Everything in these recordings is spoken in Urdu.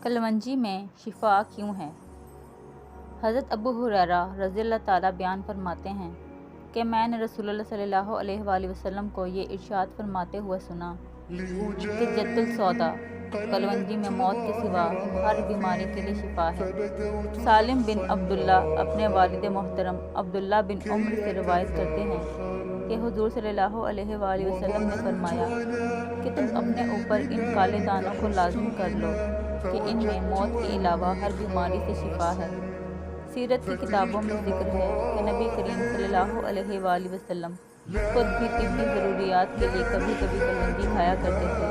کلونجی میں شفا کیوں ہے؟ حضرت ابو ہریرہ رضی اللہ تعالیٰ بیان فرماتے ہیں کہ میں نے رسول اللہ صلی اللہ علیہ وآلہ وسلم کو یہ ارشاد فرماتے ہوئے سنا کہ جد السودا کلونجی میں موت کے سوا ہر بیماری کے لیے شفا ہے۔ سالم بن عبداللہ اپنے والد محترم عبداللہ بن عمر سے روایت کرتے ہیں کہ حضور صلی اللہ علیہ وآلہ وسلم نے فرمایا کہ تم اپنے اوپر ان کالے دانوں کو لازم کر لو کہ ان میں موت کے علاوہ ہر بیماری سے شفا ہے۔ سیرت کی کتابوں میں ذکر ہے کہ نبی کریم صلی اللہ علیہ وآلہ وسلم خود بھی طبی ضروریات کے لیے کبھی کبھی کلونجی کھایا کرتے تھے،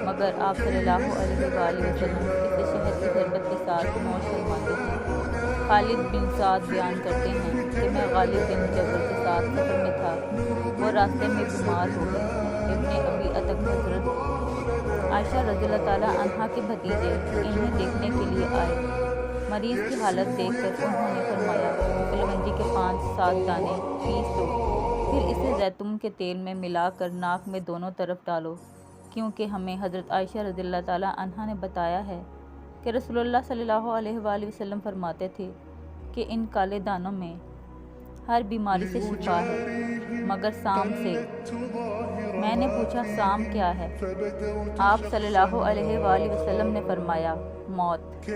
مگر آپ صلی اللہ علیہ وآلہ وسلم اسے شہد کی شربت کے ساتھ نوش فرماتے تھے۔ خالد بن سعد بیان کرتے ہیں کہ میں غالب بن جبر کے ساتھ سفر میں تھا، وہ راستے میں بیمار ہو گئے۔ ابن ابی عتق حضرت عائشہ رضی اللہ تعالیٰ عنہا کے بھتیجے انہیں دیکھنے کے لیے آئے۔ مریض کی حالت دیکھ کر انہوں نے فرمایا کہ کلونجی کے 5-7 دانے پیس لو، پھر اسے زیتون کے تیل میں ملا کر ناک میں دونوں طرف ڈالو، کیونکہ ہمیں حضرت عائشہ رضی اللہ تعالیٰ عنہا نے بتایا ہے کہ رسول اللہ صلی اللہ علیہ وآلہ وسلم فرماتے تھے کہ ان کالے دانوں میں ہر بیماری سے شفا ہے مگر سام سے۔ میں نے پوچھا سام کیا ہے؟ آپ صلی اللہ علیہ وآلہ وسلم نے فرمایا موت۔